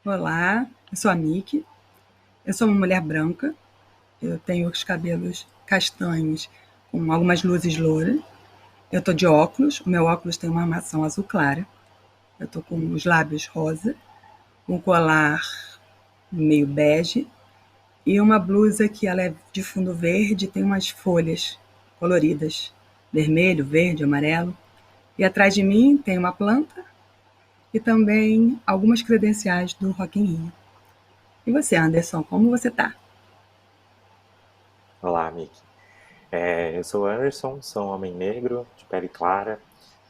Olá, eu sou a Miki, eu sou uma mulher branca, eu tenho os cabelos castanhos com algumas luzes louras, eu estou de óculos, o meu óculos tem uma armação azul clara, eu estou com os lábios rosa, um colar meio bege e uma blusa que ela é de fundo verde e tem umas folhas coloridas, vermelho, verde, amarelo. E atrás de mim tem uma planta e também algumas credenciais do Rock in Rio. E você, Anderson, como você tá? Olá, Mick. Eu sou o Anderson, sou um homem negro, de pele clara,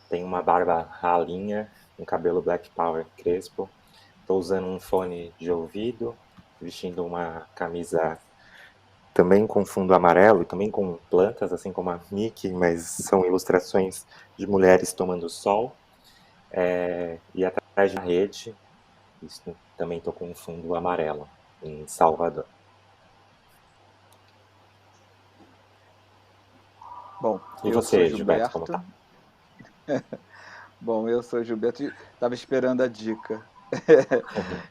tenho uma barba ralinha, um cabelo black power crespo, estou usando um fone de ouvido, vestindo uma camisa também com fundo amarelo e também com plantas, assim como a Mickey, mas são ilustrações de mulheres tomando sol. E atrás da rede, isso, também estou com um fundo amarelo, em Salvador. Bom, E eu sou você, Gilberto, como Gilberto. tá? Bom, eu sou Gilberto. Estava esperando a dica.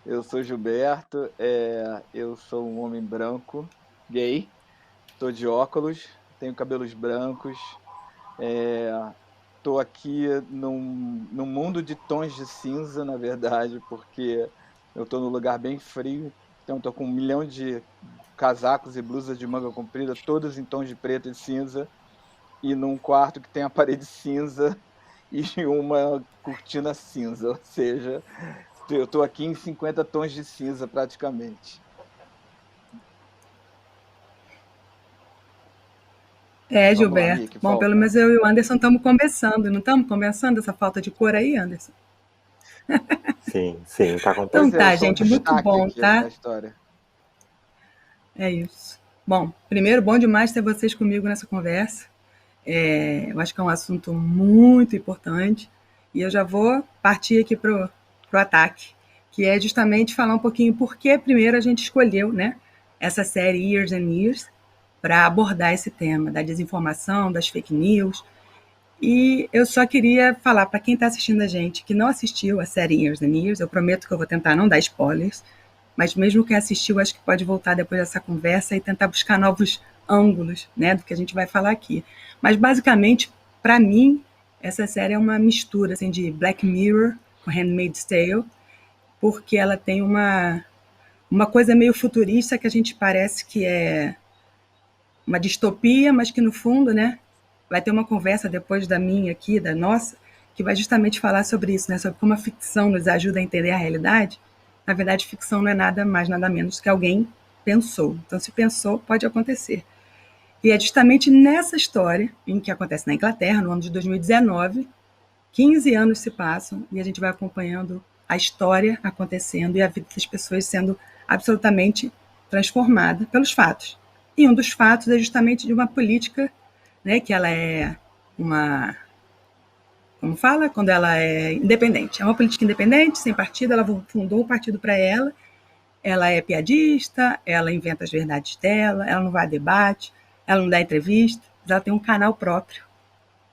Eu sou Gilberto, eu sou um homem branco, gay, estou de óculos, tenho cabelos brancos, estou aqui num mundo de tons de cinza, na verdade, porque eu estou num lugar bem frio, então estou com 1 milhão de casacos e blusas de manga comprida, todos em tons de preto e cinza, e num quarto que tem a parede cinza e uma cortina cinza, ou seja, eu estou aqui em 50 tons de cinza praticamente. É, Vamos lá, Gilberto. Mick, Bom, pelo volta. menos eu e o Anderson estamos conversando, não estamos conversando essa falta de cor aí, Anderson? Sim, sim, tá Então Pois é, eu tá, compensando. sou um gente, muito destaque bom, aqui tá? na história. É isso. Bom, primeiro, bom demais ter vocês comigo nessa conversa. Eu acho que é um assunto muito importante e eu já vou partir aqui pro ataque, que é justamente falar um pouquinho por que primeiro a gente escolheu, né, essa série Years and Years para abordar esse tema da desinformação, das fake news. E eu só queria falar para quem está assistindo a gente que não assistiu a série Years and Years, eu prometo que eu vou tentar não dar spoilers, mas mesmo quem assistiu, acho que pode voltar depois dessa conversa e tentar buscar novos ângulos, né, do que a gente vai falar aqui. Mas basicamente, para mim, essa série é uma mistura assim, de Black Mirror com Handmaid's Tale, porque ela tem uma coisa meio futurista que a gente parece que é uma distopia, mas que no fundo, né, vai ter uma conversa depois da minha aqui, da nossa, que vai justamente falar sobre isso, né, sobre como a ficção nos ajuda a entender a realidade. Na verdade, ficção não é nada mais, nada menos que alguém pensou. Então, se pensou, pode acontecer. E é justamente nessa história, em que acontece na Inglaterra, no ano de 2019, 15 anos se passam e a gente vai acompanhando a história acontecendo e a vida das pessoas sendo absolutamente transformada pelos fatos. E um dos fatos é justamente de uma política, né, que ela é uma, como fala, quando ela é independente. É uma política independente, sem partido, ela fundou um partido para ela é piadista, ela inventa as verdades dela, ela não vai a debate, ela não dá entrevista, ela tem um canal próprio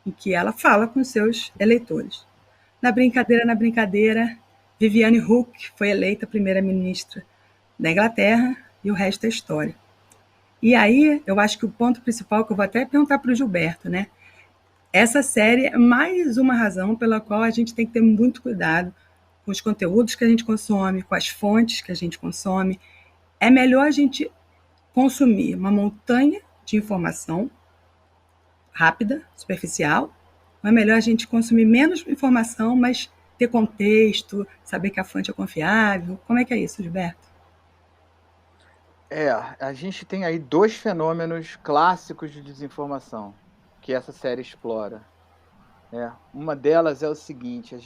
em que ela fala com os seus eleitores. Na brincadeira, Viviane Hook foi eleita primeira-ministra da Inglaterra e o resto é história. E aí, eu acho que o ponto principal, que eu vou até perguntar para o Gilberto, né? Essa série é mais uma razão pela qual a gente tem que ter muito cuidado com os conteúdos que a gente consome, com as fontes que a gente consome. É melhor a gente consumir uma montanha de informação rápida, superficial, ou é melhor a gente consumir menos informação, mas ter contexto, saber que a fonte é confiável? Como é que é isso, Gilberto? A gente tem aí dois fenômenos clássicos de desinformação que essa série explora. Uma delas é o seguinte: a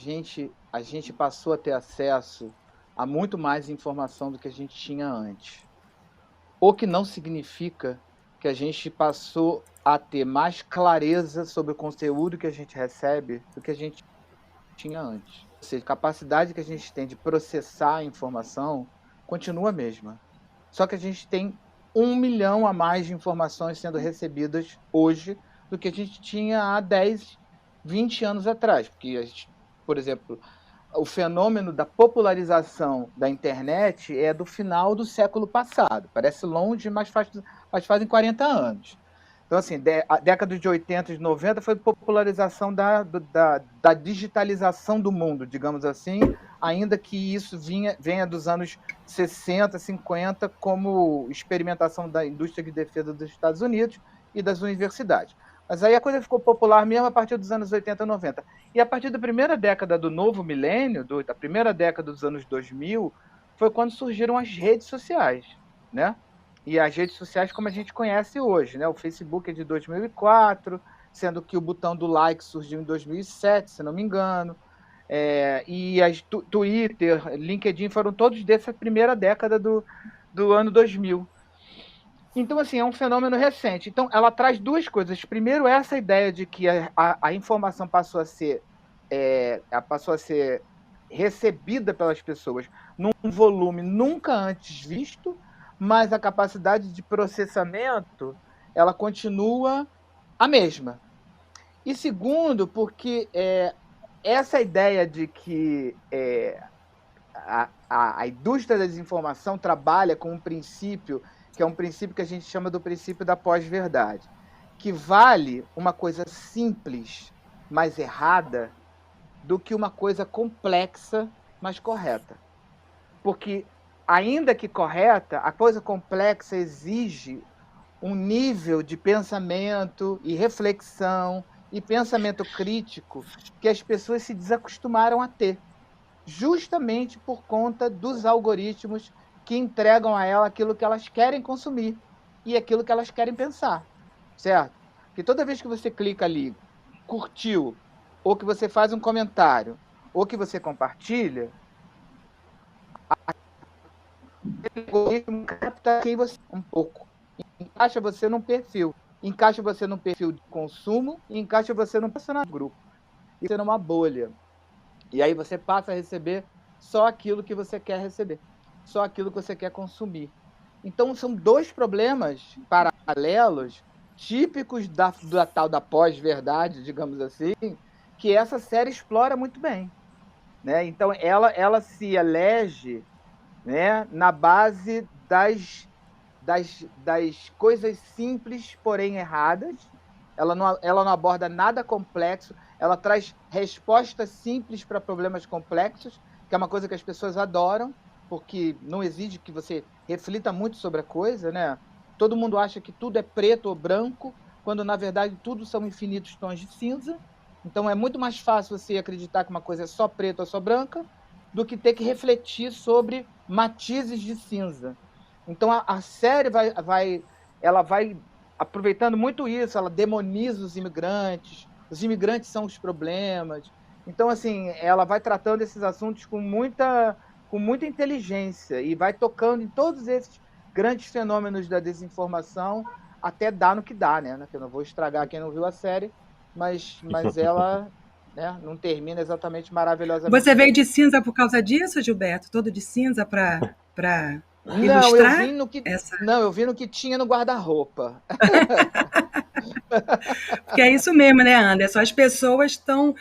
gente passou a ter acesso a muito mais informação do que a gente tinha antes. O que não significa que a gente passou a ter mais clareza sobre o conteúdo que a gente recebe do que a gente tinha antes. Ou seja, a capacidade que a gente tem de processar a informação continua a mesma. Só que a gente tem 1 milhão a mais de informações sendo recebidas hoje do que a gente tinha há 10, 20 anos atrás. Porque, por exemplo, o fenômeno da popularização da internet é do final do século passado. Parece longe, mas fazem 40 anos. Então, assim, a década de 80 e 90 foi popularização da digitalização do mundo, digamos assim, ainda que isso venha dos anos 60, 50, como experimentação da indústria de defesa dos Estados Unidos e das universidades. Mas aí a coisa ficou popular mesmo a partir dos anos 80 e 90. E a partir da primeira década do novo milênio, da primeira década dos anos 2000, foi quando surgiram as redes sociais, né? E as redes sociais como a gente conhece hoje, né? O Facebook é de 2004, sendo que o botão do like surgiu em 2007, se não me engano. E as Twitter, LinkedIn foram todos dessa primeira década do ano 2000. Então, assim, é um fenômeno recente. Então, ela traz duas coisas. Primeiro, essa ideia de que a informação passou a ser recebida pelas pessoas num volume nunca antes visto, mas a capacidade de processamento ela continua a mesma. E segundo, porque essa ideia de que a indústria da desinformação trabalha com um princípio, que é um princípio que a gente chama do princípio da pós-verdade, que vale uma coisa simples, mas errada, do que uma coisa complexa, mas correta. Porque, ainda que correta, a coisa complexa exige um nível de pensamento e reflexão e pensamento crítico que as pessoas se desacostumaram a ter, justamente por conta dos algoritmos que entregam a ela aquilo que elas querem consumir e aquilo que elas querem pensar, certo? Porque toda vez que você clica ali, curtiu, ou que você faz um comentário, ou que você compartilha, o algoritmo capta quem você é um pouco, encaixa você num perfil, encaixa você num perfil de consumo e encaixa você num grupo, e você numa bolha. E aí você passa a receber só aquilo que você quer receber, só aquilo que você quer consumir. Então, são dois problemas paralelos, típicos da tal da pós-verdade, digamos assim, que essa série explora muito bem, né? Então, ela se elege, né, na base das coisas simples, porém erradas. Ela não aborda nada complexo, ela traz respostas simples para problemas complexos, que é uma coisa que as pessoas adoram, porque não exige que você reflita muito sobre a coisa, né? Todo mundo acha que tudo é preto ou branco, quando na verdade tudo são infinitos tons de cinza. Então é muito mais fácil você acreditar que uma coisa é só preta ou só branca, do que ter que refletir sobre matizes de cinza. Então a série vai aproveitando muito isso, ela demoniza os imigrantes são os problemas. Então, assim, ela vai tratando esses assuntos com muita inteligência e vai tocando em todos esses grandes fenômenos da desinformação, até dar no que dá, né? Que eu não vou estragar quem não viu a série, mas ela, né, não termina exatamente maravilhosamente. Você veio de cinza por causa disso, Gilberto? Todo de cinza para Não, eu vi no que tinha no guarda-roupa. Porque é isso mesmo, né, Anderson? As pessoas estão...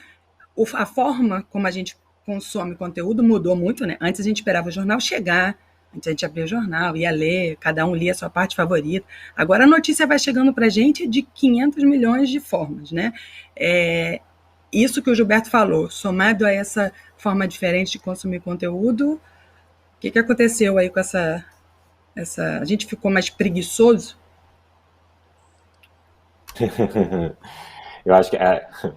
A forma como a gente consome conteúdo mudou muito, né? Antes a gente esperava o jornal chegar, antes a gente abria o jornal, ia ler, cada um lia a sua parte favorita. Agora a notícia vai chegando para a gente de 500 milhões de formas, né? Isso que o Gilberto falou, somado a essa forma diferente de consumir conteúdo, o que aconteceu aí com essa... A gente ficou mais preguiçoso? Eu acho que,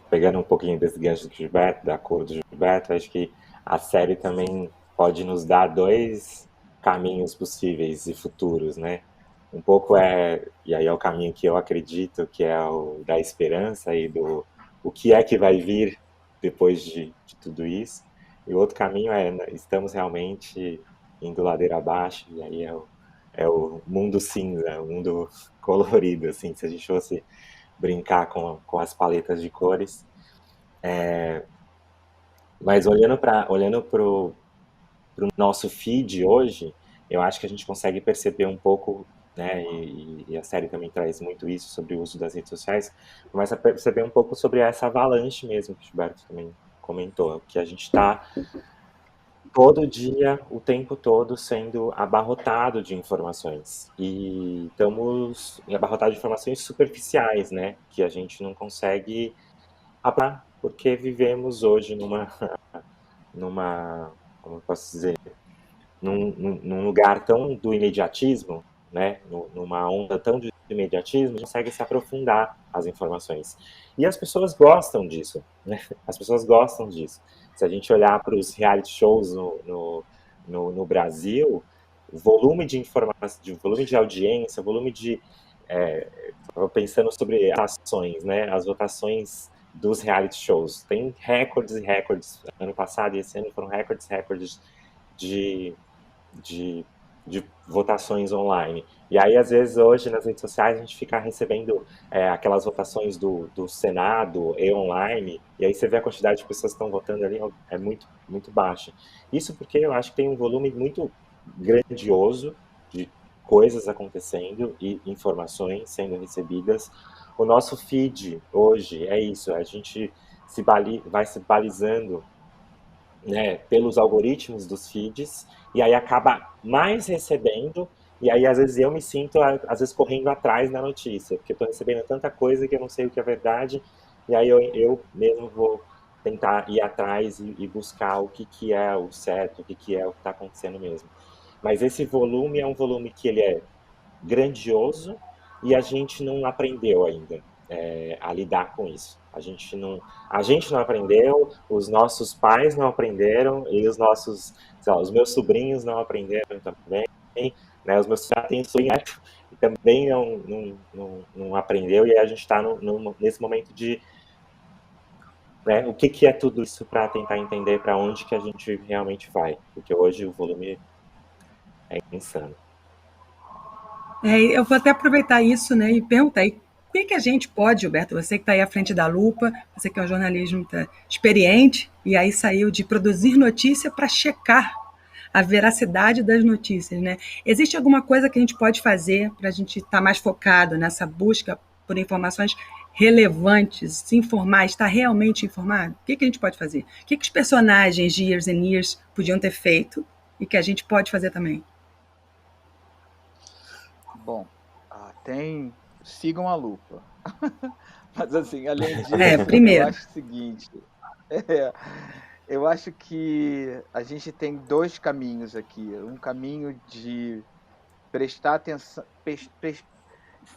pegando um pouquinho desse gancho do Gilberto, da cor do Gilberto, acho que a série também pode nos dar dois caminhos possíveis e futuros, né? Um pouco e aí é o caminho que eu acredito, que é o da esperança e do o que é que vai vir depois de tudo isso. E o outro caminho estamos realmente indo ladeira abaixo, e aí é o mundo cinza, o mundo colorido, assim, se a gente fosse brincar com as paletas de cores. Mas olhando para o nosso feed hoje, eu acho que a gente consegue perceber um pouco, né, e a série também traz muito isso sobre o uso das redes sociais, começa a perceber um pouco sobre essa avalanche mesmo que o Gilberto também comentou, que a gente está todo dia, o tempo todo, sendo abarrotado de informações. E estamos abarrotados de informações superficiais, né? Que a gente não consegue apagar, porque vivemos hoje como eu posso dizer, num lugar tão do imediatismo, né? Numa onda tão de imediatismo, a gente consegue se aprofundar as informações. E as pessoas gostam disso, né? As pessoas gostam disso. Se a gente olhar para os reality shows no Brasil, o volume de informação, volume de audiência, volume de. Pensando sobre ações, né? As votações dos reality shows. Tem recordes e recordes. Ano passado e esse ano foram recordes de, de, de votações online. E aí, às vezes, hoje, nas redes sociais, a gente fica recebendo aquelas votações do Senado e online, e aí você vê a quantidade de pessoas que estão votando ali, é muito, muito baixa. Isso porque eu acho que tem um volume muito grandioso de coisas acontecendo e informações sendo recebidas. O nosso feed hoje é isso, a gente vai se balizando, né, pelos algoritmos dos feeds, e aí acaba mais recebendo, e aí às vezes eu me sinto, às vezes, correndo atrás da notícia, porque eu estou recebendo tanta coisa que eu não sei o que é verdade, e aí eu mesmo vou tentar ir atrás e buscar o que é o certo, o que é o que está acontecendo mesmo. Mas esse volume é um volume que ele é grandioso e a gente não aprendeu ainda a lidar com isso. A gente não aprendeu, os nossos pais não aprenderam e os nossos, sei lá, os meus sobrinhos não aprenderam também, né? Os meus já têm sobrinho neto e também não aprendeu, e aí a gente está nesse momento de, né, o que é tudo isso para tentar entender para onde que a gente realmente vai, porque hoje o volume é insano. Eu vou até aproveitar isso, né, e perguntar aí, o que a gente pode, Gilberto, você que está aí à frente da lupa, você que é um jornalismo experiente, e aí saiu de produzir notícia para checar a veracidade das notícias, né? Existe alguma coisa que a gente pode fazer para a gente estar mais focado nessa busca por informações relevantes, se informar, estar realmente informado? O que a gente pode fazer? O que os personagens de Years and Years podiam ter feito e que a gente pode fazer também? Bom, sigam a lupa. Mas assim, além disso, primeiro. eu acho o seguinte, eu acho que a gente tem dois caminhos aqui. Um caminho de prestar atenção,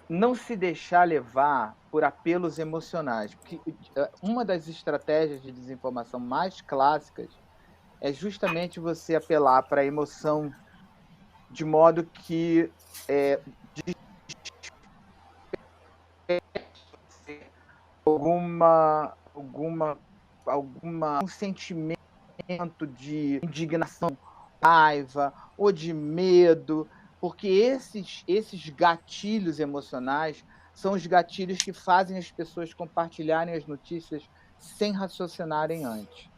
não se deixar levar por apelos emocionais. Porque uma das estratégias de desinformação mais clássicas é justamente você apelar para a emoção de modo que um sentimento de indignação, raiva ou de medo, porque esses gatilhos emocionais são os gatilhos que fazem as pessoas compartilharem as notícias sem raciocinarem antes,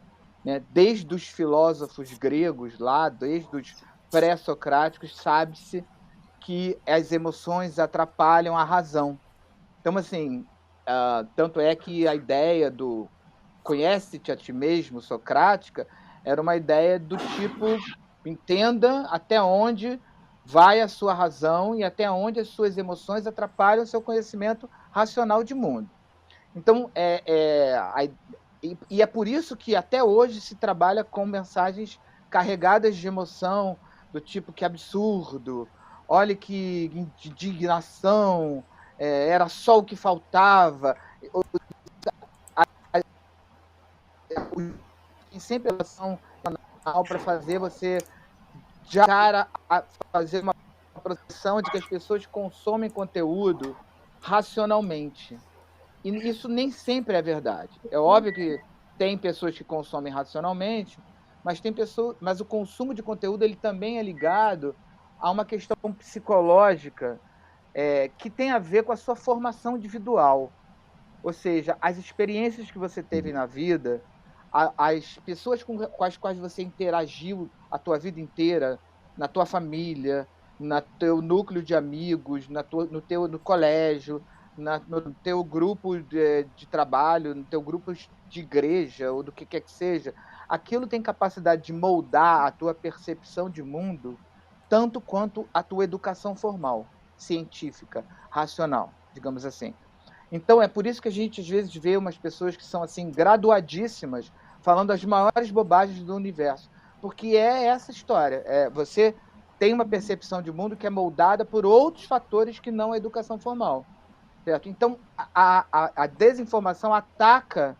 né? Desde os filósofos gregos lá, desde os pré-socráticos, sabe-se que as emoções atrapalham a razão. Então, assim, tanto é que a ideia do conhece-te a ti mesmo, socrática, era uma ideia do tipo, entenda até onde vai a sua razão e até onde as suas emoções atrapalham o seu conhecimento racional de mundo. Então, e é por isso que até hoje se trabalha com mensagens carregadas de emoção, do tipo, que absurdo, olha que indignação, era só o que faltava. Tem sempre relação para fazer você já a fazer uma projeção de que as pessoas consomem conteúdo racionalmente. E isso nem sempre é verdade. É óbvio que tem pessoas que consomem racionalmente, mas o consumo de conteúdo ele também é ligado a uma questão psicológica que tem a ver com a sua formação individual. Ou seja, as experiências que você teve na vida, as pessoas com as quais você interagiu a tua vida inteira, na tua família, no teu núcleo de amigos, no colégio, no teu grupo de trabalho, no teu grupo de igreja ou do que quer que seja, aquilo tem capacidade de moldar a tua percepção de mundo tanto quanto a tua educação formal, científica, racional, digamos assim. Então, é por isso que a gente, às vezes, vê umas pessoas que são, assim, graduadíssimas, falando as maiores bobagens do universo. Porque é essa história. Você tem uma percepção de mundo que é moldada por outros fatores que não a educação formal. Certo? Então, a desinformação ataca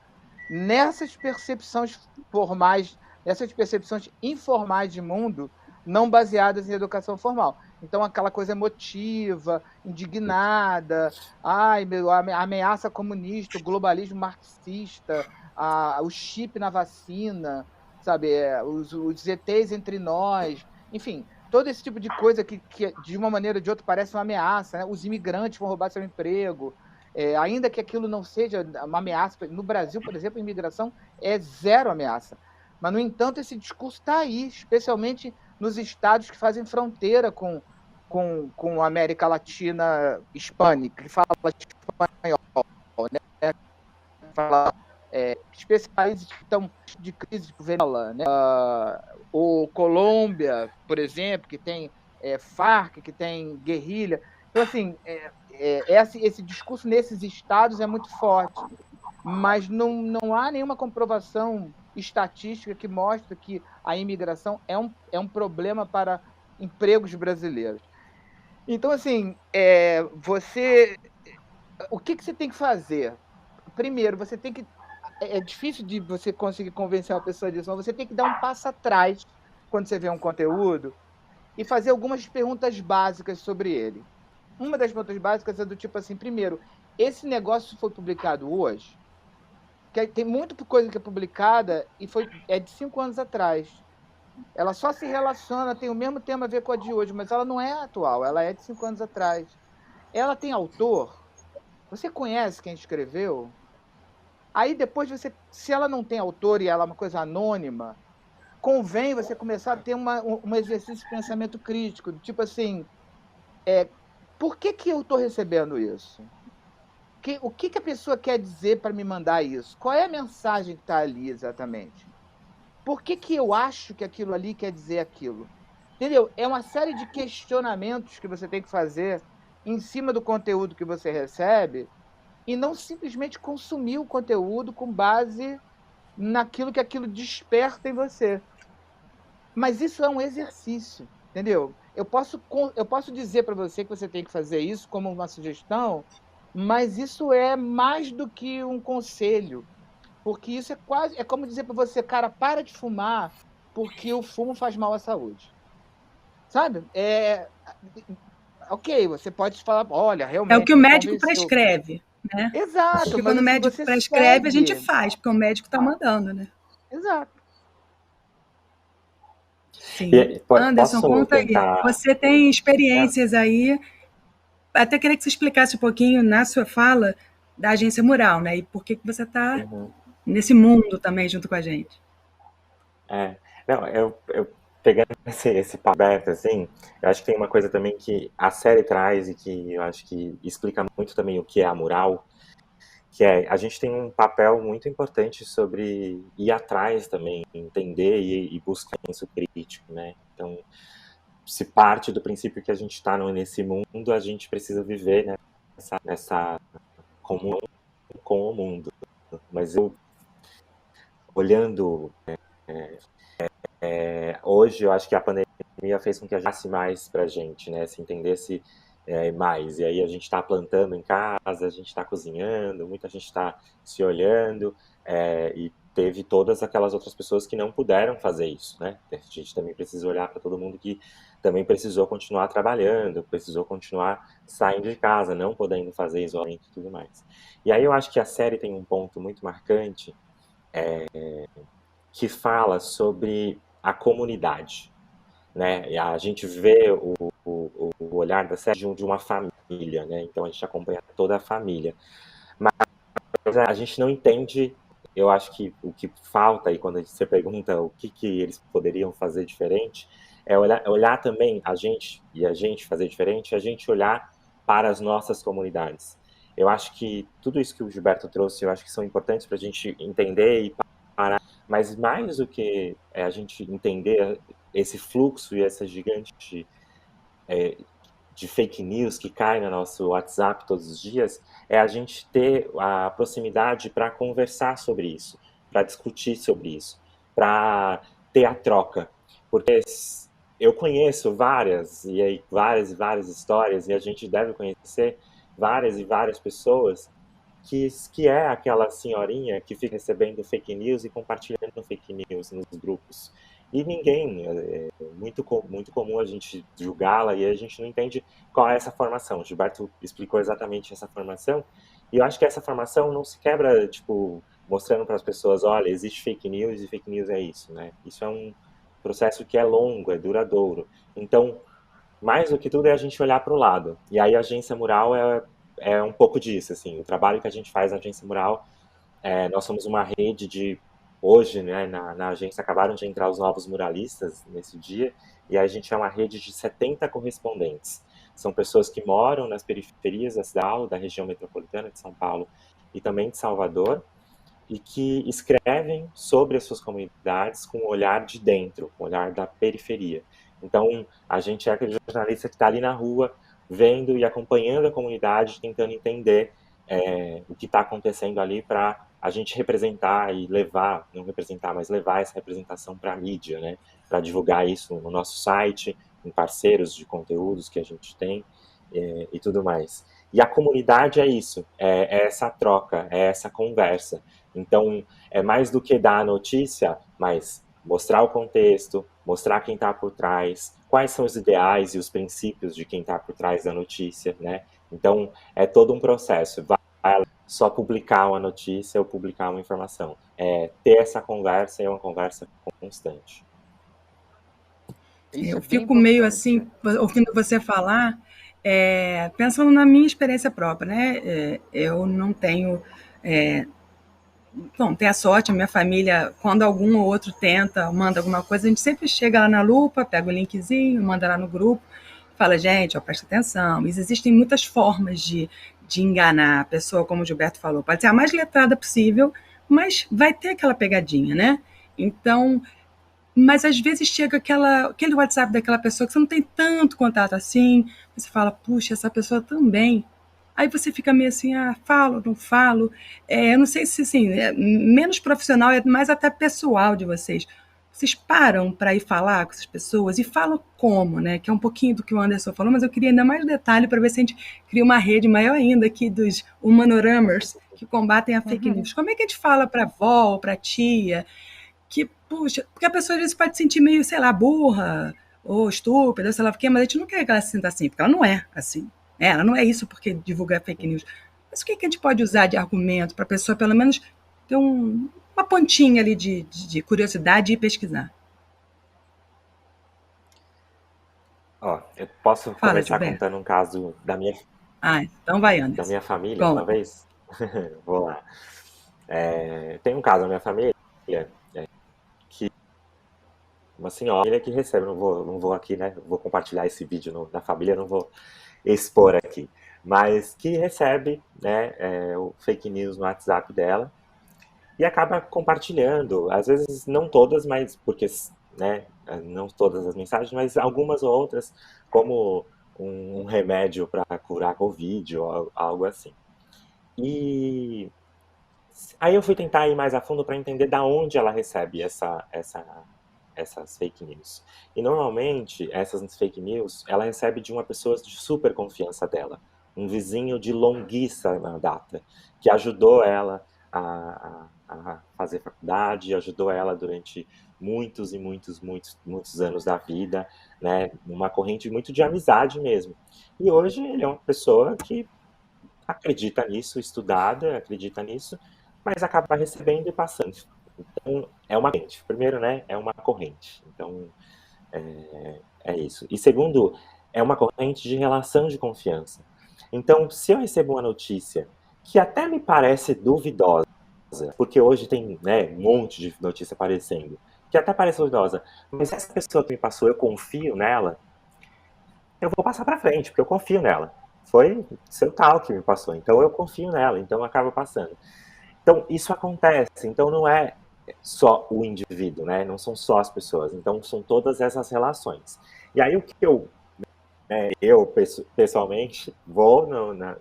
nessas percepções formais, nessas percepções informais de mundo, não baseadas em educação formal. Então, aquela coisa emotiva, indignada, a ameaça comunista, o globalismo marxista, o chip na vacina, sabe, os ETs entre nós, enfim, todo esse tipo de coisa que de uma maneira ou de outra parece uma ameaça, né? Os imigrantes vão roubar seu emprego, ainda que aquilo não seja uma ameaça. No Brasil, por exemplo, a imigração é zero ameaça. Mas, no entanto, esse discurso está aí, especialmente nos estados que fazem fronteira com a América Latina hispânica, que fala espanhol, né? Fala, especiais que estão de crise, tipo Venezuela, né? Ou Colômbia, por exemplo, que tem Farc, que tem guerrilha. Então, assim, esse discurso nesses estados é muito forte, mas não há nenhuma comprovação estatística que mostre que a imigração é um problema para empregos brasileiros. Então, assim, o que você tem que fazer? Primeiro, você tem que... É difícil de você conseguir convencer uma pessoa disso, mas você tem que dar um passo atrás quando você vê um conteúdo e fazer algumas perguntas básicas sobre ele. Uma das perguntas básicas é do tipo assim, primeiro, esse negócio foi publicado hoje? Que tem muita coisa que é publicada e é de 5 anos atrás. Ela só se relaciona, tem o mesmo tema a ver com a de hoje, mas ela não é atual, ela é de 5 anos atrás. Ela tem autor? Você conhece quem escreveu? Aí depois se ela não tem autor e ela é uma coisa anônima, convém você começar a ter um exercício de pensamento crítico, tipo assim, por que eu estou recebendo isso? O que a pessoa quer dizer para me mandar isso? Qual é a mensagem que está ali exatamente? Por que eu acho que aquilo ali quer dizer aquilo? Entendeu? É uma série de questionamentos que você tem que fazer em cima do conteúdo que você recebe e não simplesmente consumir o conteúdo com base naquilo que aquilo desperta em você. Mas isso é um exercício, entendeu? Eu posso dizer para você que você tem que fazer isso como uma sugestão, mas isso é mais do que um conselho, porque isso é como dizer para você, cara, para de fumar, porque o fumo faz mal à saúde. Sabe? Ok, você pode falar, olha, É o que realmente o me médico convenceu. prescreve, né? Exato, Porque mas quando o assim, médico você prescreve, a gente segue. faz, porque o médico está mandando, né? Exato. Sim. Anderson, Posso conta aí. tentar... Você tem experiências aí. Até queria que você explicasse um pouquinho na sua fala da Agência Mural, né? E por que você está nesse mundo também junto com a gente. Não, eu pegando esse papo aberto, assim, eu acho que tem uma coisa também que a série traz e que eu acho que explica muito também o que é a mural, que a gente tem um papel muito importante sobre ir atrás também, entender e buscar senso crítico, né? Então, se parte do princípio que a gente está nesse mundo, a gente precisa viver nessa comunhão com o mundo. Mas eu, olhando hoje, eu acho que a pandemia fez com que a gente passe mais para a gente, né? Se entendesse mais. E aí a gente está plantando em casa, a gente está cozinhando, muita gente está se olhando, e teve todas aquelas outras pessoas que não puderam fazer isso, né? A gente também precisa olhar para todo mundo que também precisou continuar trabalhando, precisou continuar saindo de casa, não podendo fazer isolamento e tudo mais. E aí eu acho que a série tem um ponto muito marcante, que fala sobre a comunidade, né? E a gente vê o olhar da série de uma família, né? Então a gente acompanha toda a família. Mas a gente não entende, eu acho que o que falta aí quando você pergunta o que eles poderiam fazer diferente, é olhar também a gente fazer diferente, a gente olhar para as nossas comunidades. eu acho que tudo isso que o Gilberto trouxe, eu acho que são importantes para a gente entender e parar, mas mais do que a gente entender esse fluxo e essa gigante de fake news que cai no nosso WhatsApp todos os dias, é a gente ter a proximidade para conversar sobre isso, para discutir sobre isso, para ter a troca. Porque eu conheço várias e várias histórias, e a gente deve conhecer várias e várias pessoas que é aquela senhorinha que fica recebendo fake news e compartilhando fake news nos grupos. E ninguém, muito comum a gente julgá-la e a gente não entende qual é essa formação. O Gilberto explicou exatamente essa formação, e eu acho que essa formação não se quebra, tipo, mostrando para as pessoas, olha, existe fake news e fake news é isso, né? Isso é um processo que é longo, é duradouro. Então, mais do que tudo é a gente olhar para o lado. E aí a Agência Mural é um pouco disso, assim, o trabalho que a gente faz na Agência Mural, nós somos uma rede de, hoje, né, na agência acabaram de entrar os novos muralistas nesse dia, e a gente é uma rede de 70 correspondentes. São pessoas que moram nas periferias da cidade, da região metropolitana de São Paulo e também de Salvador, e que escrevem sobre as suas comunidades com o olhar de dentro, com o olhar da periferia. Então, a gente é aquele jornalista que está ali na rua, vendo e acompanhando a comunidade, tentando entender o que está acontecendo ali para a gente representar e levar, não representar, mas levar essa representação para a mídia, né? Para divulgar isso no nosso site, em parceiros de conteúdos que a gente tem e tudo mais. E a comunidade é isso, é essa troca, é essa conversa. Então, é mais do que dar a notícia, mas mostrar o contexto, mostrar quem está por trás, quais são os ideais e os princípios de quem está por trás da notícia, né? Então, é todo um processo. Vai só publicar uma notícia ou publicar uma informação. É ter essa conversa, é uma conversa constante. Eu fico meio assim, ouvindo você falar, pensando na minha experiência própria, né? Eu não tenho. Bom, tem a sorte, a minha família, quando algum ou outro tenta, manda alguma coisa, a gente sempre chega lá na lupa, pega o linkzinho, manda lá no grupo, fala, gente, ó, presta atenção. Existem muitas formas de enganar a pessoa, como o Gilberto falou. Pode ser a mais letrada possível, mas vai ter aquela pegadinha, né? Então, mas às vezes chega aquele WhatsApp daquela pessoa que você não tem tanto contato assim, você fala, puxa, essa pessoa também. Aí você fica meio assim, falo, não falo. Eu não sei se, assim, menos profissional, é mais até pessoal de vocês. Vocês param para ir falar com essas pessoas e falam como, né? Que é um pouquinho do que o Anderson falou, mas eu queria ainda mais detalhe para ver se a gente cria uma rede maior ainda aqui dos humanorammers que combatem a fake news. Como é que a gente fala para avó, para tia, que, puxa, porque a pessoa às vezes pode se sentir meio, sei lá, burra, ou estúpida, sei lá o quê, mas a gente não quer que ela se sinta assim, porque ela não é assim. Ela não é isso porque divulga fake news. Mas o que a gente pode usar de argumento para a pessoa, pelo menos, ter uma pontinha ali de curiosidade e pesquisar? Eu posso começar Gilberto. contando um caso da minha, então vai, Anderson. da minha família, uma vez? Vou lá. Tem um caso na minha família que uma senhora que recebe, não vou aqui, né? Vou compartilhar esse vídeo da família, não vou expor aqui, mas que recebe, né, o fake news no WhatsApp dela e acaba compartilhando, às vezes não todas, mas porque, né, não todas as mensagens, mas algumas ou outras, como um remédio para curar Covid ou algo assim. E aí eu fui tentar ir mais a fundo para entender da onde ela recebe essas fake news. E normalmente essas fake news ela recebe de uma pessoa de super confiança dela, um vizinho de longuíssima data, que ajudou ela a fazer faculdade, ajudou ela durante muitos e muitos anos da vida, né? Uma corrente muito de amizade mesmo. E hoje ele é uma pessoa que acredita nisso, estudada, acredita nisso, mas acaba recebendo e passando. Então, é uma corrente. Primeiro, né, é uma corrente. Então, é isso. E segundo, é uma corrente de relação de confiança. Então, se eu recebo uma notícia que até me parece duvidosa, porque hoje tem, né, um monte de notícia aparecendo, que até parece duvidosa, mas essa pessoa que me passou, eu confio nela, eu vou passar para frente, porque eu confio nela. foi seu tal que me passou, então eu confio nela, então acaba passando. Então, isso acontece. Então, não é só o indivíduo, né? Não são só as pessoas. Então, são todas essas relações. E aí, o que eu pessoalmente, vou,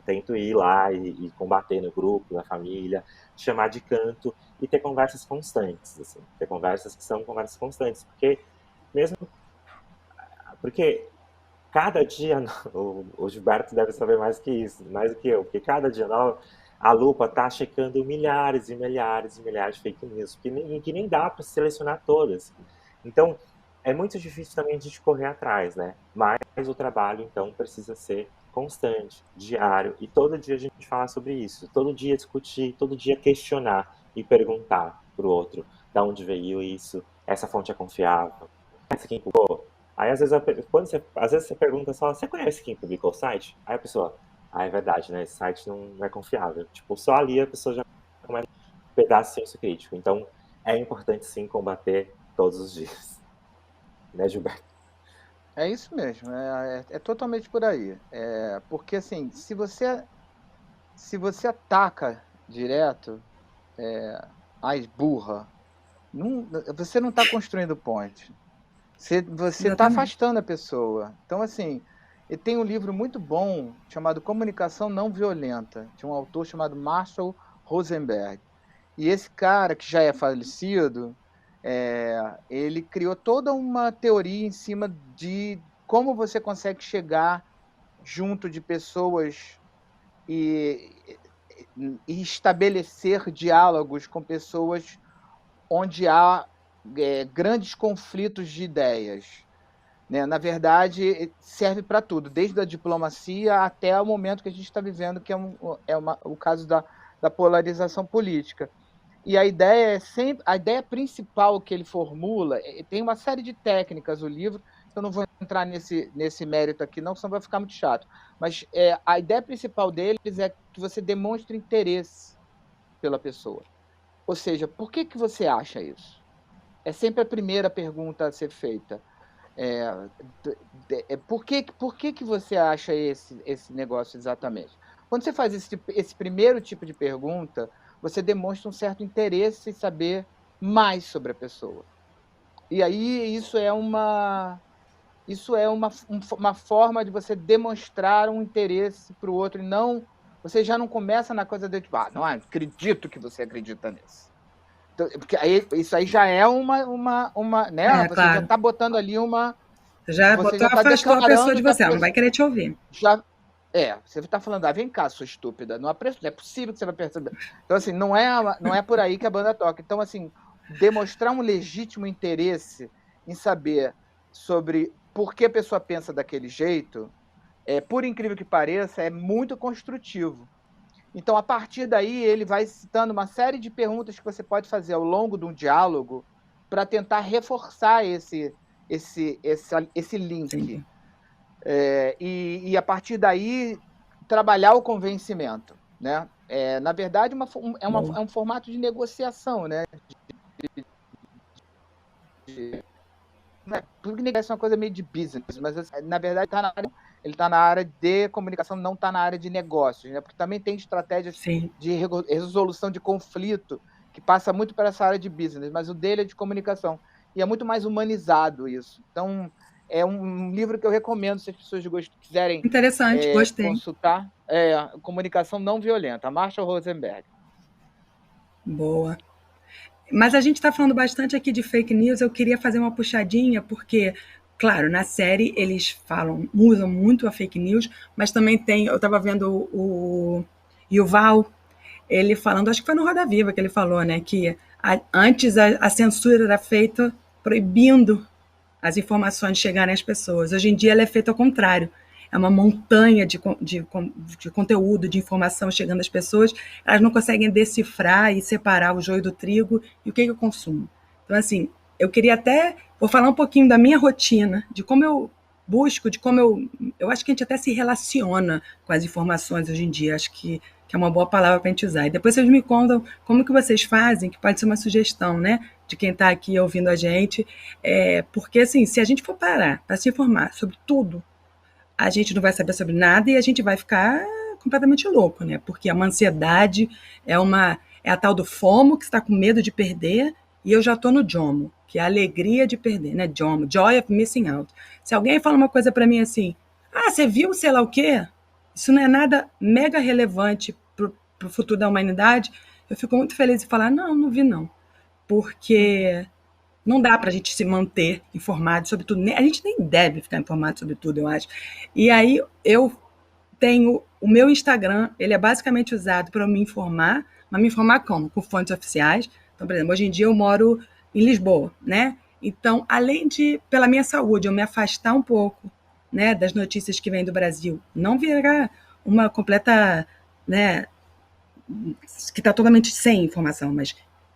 tento ir lá e combater no grupo, na família, chamar de canto e ter conversas constantes, assim. Ter conversas que são conversas constantes. Mesmo, porque cada dia, o Gilberto deve saber mais que isso, mais do que eu, porque cada dia a lupa está checando milhares e milhares e milhares de fake news, que nem dá para selecionar todas. Então, é muito difícil também a gente correr atrás, né? Mas o trabalho, então, precisa ser constante, diário, e todo dia a gente falar sobre isso, todo dia discutir, todo dia questionar e perguntar para o outro de onde veio isso, essa fonte é confiável, essa quem publicou. Aí, às vezes você pergunta só, você conhece quem publicou o site? Aí a pessoa, é verdade, né? Esse site não é confiável. Tipo, só ali a pessoa já começa um pedaço de senso crítico. Então, é importante sim combater todos os dias. Né, Gilberto? É isso mesmo, é totalmente por aí. Porque assim, se você ataca direto, a esburra, você não está construindo ponte. Você está afastando a pessoa. Então, assim, tem um livro muito bom chamado Comunicação Não Violenta, de um autor chamado Marshall Rosenberg. E esse cara, que já é falecido, ele criou toda uma teoria em cima de como você consegue chegar junto de pessoas e estabelecer diálogos com pessoas onde há grandes conflitos de ideias. Né? Na verdade, serve para tudo, desde a diplomacia até o momento que a gente está vivendo, que o caso da polarização política. E a ideia principal que ele formula, tem uma série de técnicas, o livro, eu não vou entrar nesse mérito aqui, não, senão vai ficar muito chato. Mas a ideia principal deles é que você demonstre interesse pela pessoa. Ou seja, por que você acha isso? É sempre a primeira pergunta a ser feita. Por que você acha esse negócio exatamente? Quando você faz esse primeiro tipo de pergunta, você demonstra um certo interesse em saber mais sobre a pessoa. E aí isso é uma forma de você demonstrar um interesse para o outro, e não, você já não começa na coisa de tipo, não acredito que você acredita nisso. Então, porque isso aí já é né? Você claro. já está botando ali uma... Você já afastou a pessoa de você, ela não vai querer te ouvir. Você está falando, vem cá, sua estúpida, não é possível que você vai perceber. Então, assim, não é por aí que a banda toca. Então, assim, demonstrar um legítimo interesse em saber sobre por que a pessoa pensa daquele jeito, por incrível que pareça, é muito construtivo. Então, a partir daí, ele vai citando uma série de perguntas que você pode fazer ao longo de um diálogo para tentar reforçar esse link. E a partir daí, trabalhar o convencimento. Né? Na verdade, é um formato de negociação. Né? Porque negócio é uma coisa meio de business, mas na verdade ele está na área de comunicação, não está na área de negócios, né? Porque também tem estratégias de resolução de conflito que passa muito para essa área de business, mas o dele é de comunicação. E é muito mais humanizado isso. Então, é um livro que eu recomendo se as pessoas quiserem consultar. Comunicação Não Violenta, Marshall Rosenberg. Boa. Mas a gente está falando bastante aqui de fake news, eu queria fazer uma puxadinha, porque, claro, na série eles usam muito a fake news, mas também eu estava vendo o Yuval, ele falando, acho que foi no Roda Viva que ele falou, né, que antes a censura era feita proibindo as informações chegarem às pessoas. Hoje em dia ela é feita ao contrário. É uma montanha de conteúdo, de informação chegando às pessoas, elas não conseguem decifrar e separar o joio do trigo e o que eu consumo. Então, assim, eu queria vou falar um pouquinho da minha rotina, de como eu busco, de como eu acho que a gente até se relaciona com as informações hoje em dia, acho que é uma boa palavra para a gente usar. E depois vocês me contam como que vocês fazem, que pode ser uma sugestão, né, de quem está aqui ouvindo a gente, porque, assim, se a gente for parar para se informar sobre tudo, a gente não vai saber sobre nada e a gente vai ficar completamente louco, né? Porque uma ansiedade é a tal do FOMO, que está com medo de perder, e eu já estou no JOMO, que é a alegria de perder, né? JOMO, Joy of Missing Out. Se alguém fala uma coisa para mim assim, você viu sei lá o quê? Isso não é nada mega relevante para o futuro da humanidade, eu fico muito feliz de falar, não vi não. Porque não dá para a gente se manter informado sobre tudo. A gente nem deve ficar informado sobre tudo, eu acho. E aí eu tenho o meu Instagram, ele é basicamente usado para me informar, mas me informar como? Com fontes oficiais. Então, por exemplo, hoje em dia eu moro em Lisboa, né? Então, além de, pela minha saúde, eu me afastar um pouco, né, das notícias que vêm do Brasil, não virar uma completa, né, que está totalmente sem informação, mas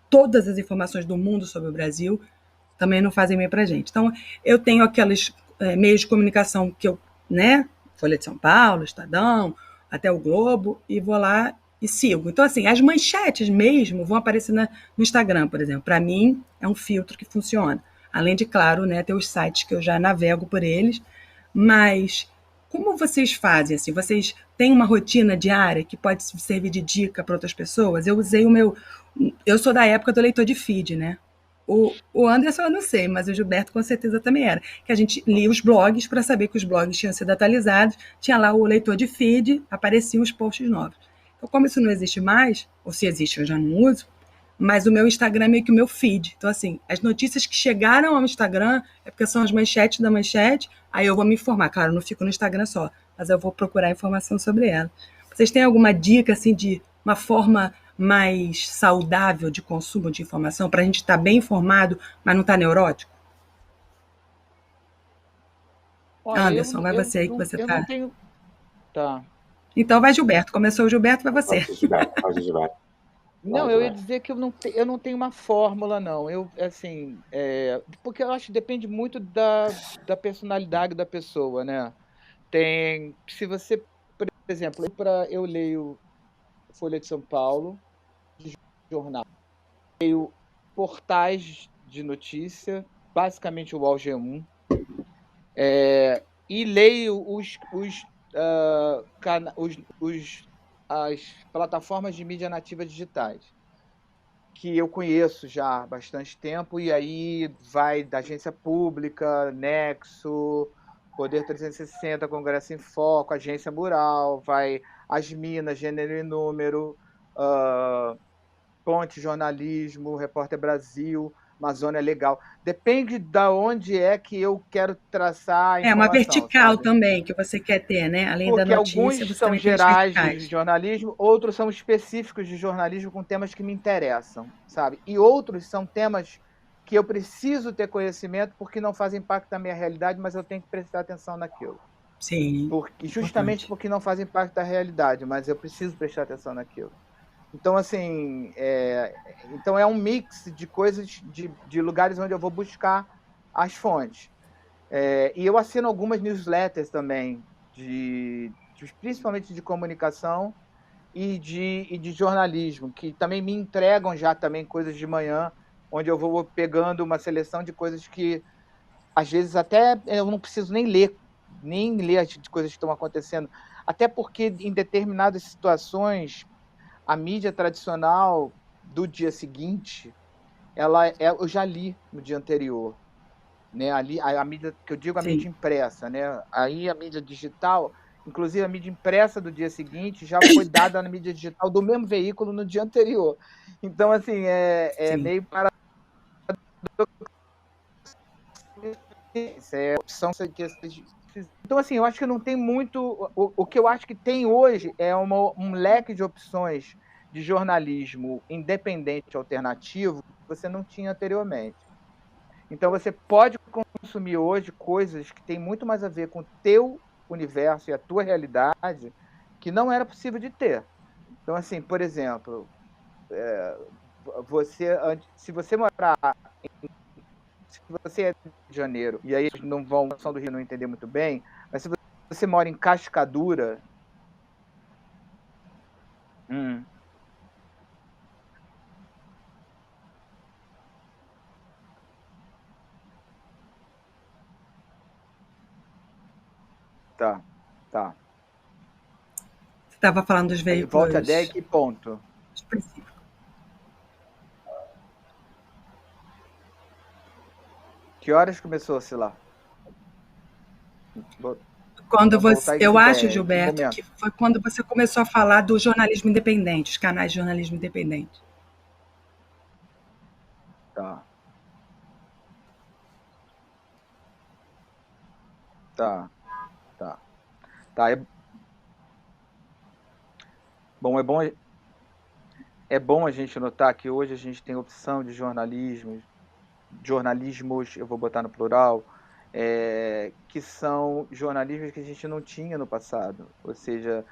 todas as informações do mundo sobre o Brasil também não fazem bem para a gente. Então, eu tenho aqueles meios de comunicação que eu, né, Folha de São Paulo, Estadão, até o Globo, e vou lá e sigo. Então, assim, as manchetes mesmo vão aparecer no Instagram, por exemplo. Para mim, é um filtro que funciona. Além de, claro, né, ter os sites que eu já navego por eles. Mas como vocês fazem? Assim, vocês têm uma rotina diária que pode servir de dica para outras pessoas? Eu usei o meu. Eu sou da época do leitor de feed, né? O Anderson eu não sei, mas o Gilberto com certeza também era. Que a gente lia os blogs para saber que os blogs tinham sido atualizados, tinha lá o leitor de feed, apareciam os posts novos. Então, como isso não existe mais, ou se existe eu já não uso, mas o meu Instagram é meio que o meu feed. Então, assim, as notícias que chegaram ao Instagram é porque são as manchetes da manchete, aí eu vou me informar. Claro, eu não fico no Instagram só, mas eu vou procurar informação sobre ela. Vocês têm alguma dica, assim, de uma forma mais saudável de consumo de informação, para a gente estar bem informado, mas não estar neurótico? Olha, Anderson, vai você aí que você eu não está. tenho. Tá. Então vai Gilberto. Começou o Gilberto, vai você. Pode, Gilberto. Não, Vai, eu ia Gilberto. dizer que eu não tenho uma fórmula, não. Eu, assim, porque eu acho que depende muito da personalidade da pessoa, né? Se você, por exemplo, eu leio Folha de São Paulo, jornal, leio portais de notícia, basicamente o UOL G1, e leio as plataformas de mídia nativa digitais, que eu conheço já há bastante tempo, e aí vai da Agência Pública, Nexo, Poder 360, Congresso em Foco, Agência Mural, vai As Minas, Gênero e Número, Ponte Jornalismo, Repórter Brasil, Amazônia Legal. Depende da onde é que eu quero traçar a É uma informação, vertical sabe? também que você quer ter, né? Além da Porque notícia, alguns você são também tem as gerais de verticais. jornalismo, outros são específicos de jornalismo com temas que me interessam, sabe? E outros são temas que eu preciso ter conhecimento porque não fazem parte da minha realidade, mas eu tenho que prestar atenção naquilo. Sim, Justamente importante. porque não fazem parte da realidade, mas eu preciso prestar atenção naquilo. Então, assim, então é um mix de coisas, de lugares onde eu vou buscar as fontes. E eu assino algumas newsletters também, principalmente de comunicação e de jornalismo, que também me entregam já também coisas de manhã, onde eu vou pegando uma seleção de coisas que, às vezes, até eu não preciso nem ler as coisas que estão acontecendo, até porque em determinadas situações a mídia tradicional do dia seguinte, eu já li no dia anterior, né? Ali a mídia que eu digo, a Sim. mídia impressa, né? Aí a mídia digital, inclusive a mídia impressa do dia seguinte já foi dada na mídia digital do mesmo veículo no dia anterior. Então, assim, é Sim. meio para opção que então, assim, eu acho que não tem muito. O que eu acho que tem hoje é um leque de opções de jornalismo independente alternativo que você não tinha anteriormente. Então, você pode consumir hoje coisas que têm muito mais a ver com o teu universo e a tua realidade que não era possível de ter. Então, assim, por exemplo, se você morar, se você é de Janeiro, e aí não vão, são do Rio, não entender muito bem, mas se você mora em Cascadura, hum, tá. Tá. Você estava falando dos veículos... Volte a DEC, ponto. Específico. Que horas começou a oscilar? Quando Vamos você, voltar eu em acho, que Gilberto, momento? que foi quando você começou a falar do jornalismo independente, os canais de jornalismo independente. Tá. Tá. Tá. Tá. Bom, é bom a gente notar que hoje a gente tem opção de jornalismos, eu vou botar no plural, que são jornalismos que a gente não tinha no passado, ou seja,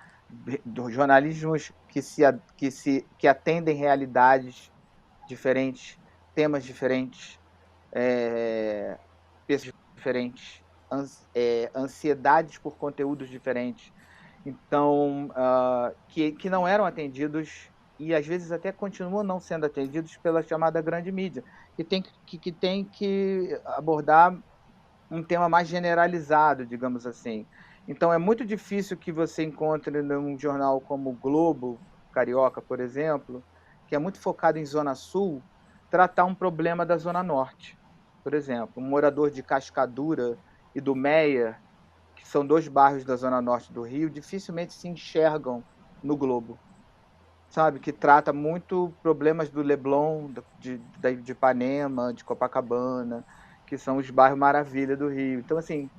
jornalismos que atendem realidades diferentes, temas diferentes, pessoas diferentes, ansiedades por conteúdos diferentes, então que não eram atendidos e às vezes até continuam não sendo atendidos pela chamada grande mídia, que tem que abordar um tema mais generalizado, digamos assim. Então é muito difícil que você encontre num jornal como o Globo, Carioca, por exemplo, que é muito focado em Zona Sul, tratar um problema da Zona Norte. Por exemplo, um morador de Cascadura e do Meia, que são 2 bairros da Zona Norte do Rio, dificilmente se enxergam no Globo, sabe? Que trata muito problemas do Leblon, de Ipanema, de Copacabana, que são os bairros maravilha do Rio. Então, assim,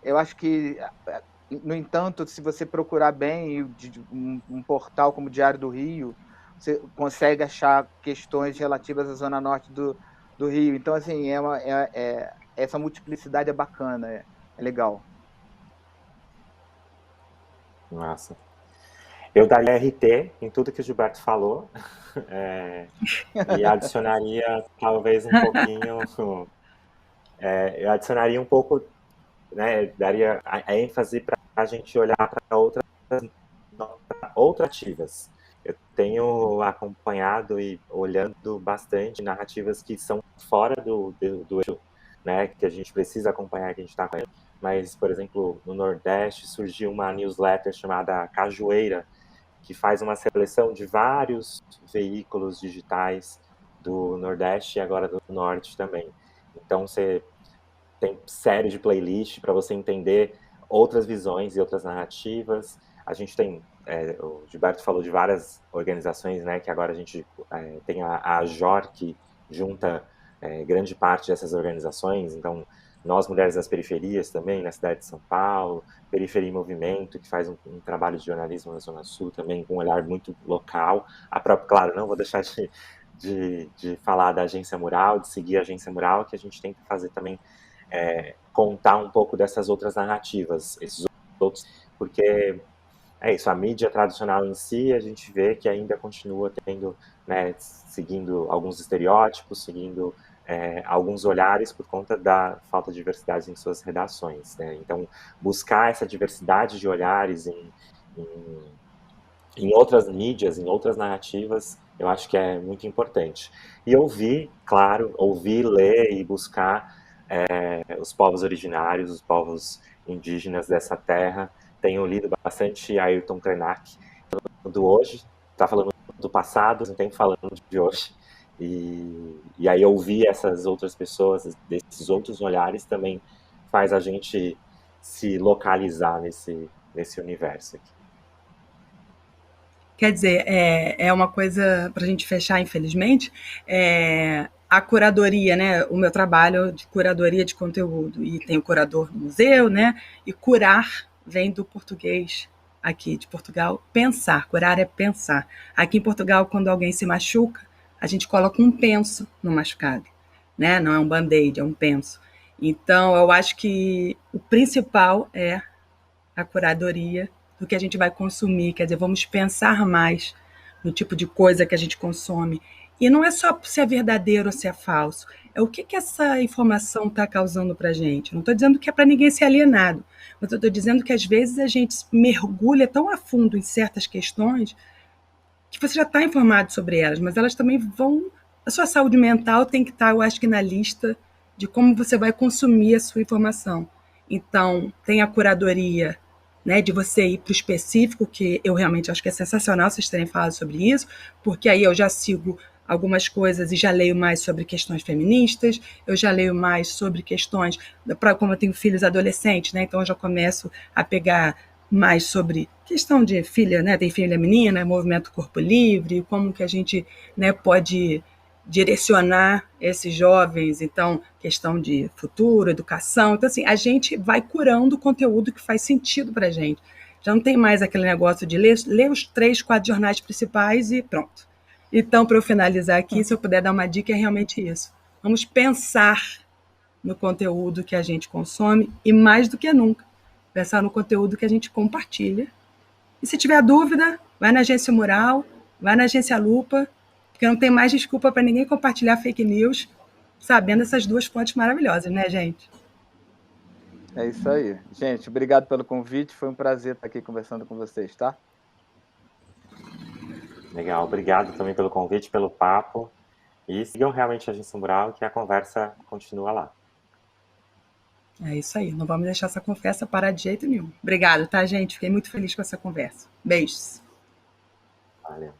eu acho que, no entanto, se você procurar bem um portal como o Diário do Rio, você consegue achar questões relativas à Zona Norte do Rio. Então, assim, essa multiplicidade é bacana, é legal. Massa. Eu daria RT em tudo que o Gilberto falou, e adicionaria talvez um pouquinho, eu adicionaria um pouco, né, daria a ênfase para a gente olhar para outras narrativas. Eu tenho acompanhado e olhando bastante narrativas que são fora do eixo, né, que a gente precisa acompanhar, que a gente está acompanhando. Mas, por exemplo, no Nordeste surgiu uma newsletter chamada Cajueira, que faz uma seleção de vários veículos digitais do Nordeste e agora do Norte também. Então, você tem série de playlists para você entender outras visões e outras narrativas. A gente tem, o Gilberto falou de várias organizações, né, que agora a gente tem a AJOR, que junta grande parte dessas organizações. Então, nós, Mulheres das Periferias, também, na cidade de São Paulo, Periferia em Movimento, que faz um trabalho de jornalismo na Zona Sul também, com um olhar muito local. A própria, claro, não vou deixar de falar da Agência Mural, de seguir a Agência Mural, que a gente tenta fazer também, contar um pouco dessas outras narrativas, esses outros, porque é isso, a mídia tradicional em si, a gente vê que ainda continua tendo, né, seguindo alguns estereótipos, seguindo alguns olhares por conta da falta de diversidade em suas redações, né? Então, buscar essa diversidade de olhares em outras mídias, em outras narrativas, eu acho que é muito importante. E ouvir, claro, ouvir, ler e buscar os povos originários, os povos indígenas dessa terra. Tenho lido bastante Ayrton Krenak, do hoje, está falando do passado, não tem falando de hoje. E aí ouvir essas outras pessoas, desses outros olhares, também faz a gente se localizar nesse universo aqui. Quer dizer, é uma coisa para a gente fechar, infelizmente, a curadoria, né? O meu trabalho de curadoria de conteúdo, e tem o curador do museu, né? E curar vem do português aqui de Portugal, pensar, curar é pensar. Aqui em Portugal, quando alguém se machuca, a gente coloca um penso no machucado, né? Não é um band-aid, é um penso. Então, eu acho que o principal é a curadoria do que a gente vai consumir, quer dizer, vamos pensar mais no tipo de coisa que a gente consome. E não é só se é verdadeiro ou se é falso, é o que essa informação está causando para a gente. Não estou dizendo que é para ninguém ser alienado, mas eu estou dizendo que às vezes a gente mergulha tão a fundo em certas questões que você já está informado sobre elas, mas elas também vão... A sua saúde mental tem que estar, eu acho que, na lista de como você vai consumir a sua informação. Então, tem a curadoria né, de você ir para o específico, que eu realmente acho que é sensacional vocês terem falado sobre isso, porque aí eu já sigo algumas coisas e já leio mais sobre questões feministas, eu já leio mais sobre questões, como eu tenho filhos adolescentes, né, então eu já começo a pegar mais sobre questão de filha, né, tem filha menina, movimento corpo livre, como que a gente, né, pode direcionar esses jovens, então, questão de futuro, educação. Então, assim, a gente vai curando o conteúdo que faz sentido para a gente. Já não tem mais aquele negócio de ler os 3, 4 jornais principais e pronto. Então, para eu finalizar aqui, se eu puder dar uma dica, é realmente isso. Vamos pensar no conteúdo que a gente consome e, mais do que nunca, pensar no conteúdo que a gente compartilha. E se tiver dúvida, vai na Agência Mural, vai na Agência Lupa, porque não tem mais desculpa para ninguém compartilhar fake news, sabendo essas duas fontes maravilhosas, né, gente? É isso aí. Gente, obrigado pelo convite. Foi um prazer estar aqui conversando com vocês, tá? Legal, obrigado também pelo convite, pelo papo. E sigam realmente a Agência Mural, que a conversa continua lá. É isso aí, não vamos deixar essa conversa parar de jeito nenhum. Obrigado, tá, gente? Fiquei muito feliz com essa conversa. Beijos. Valeu.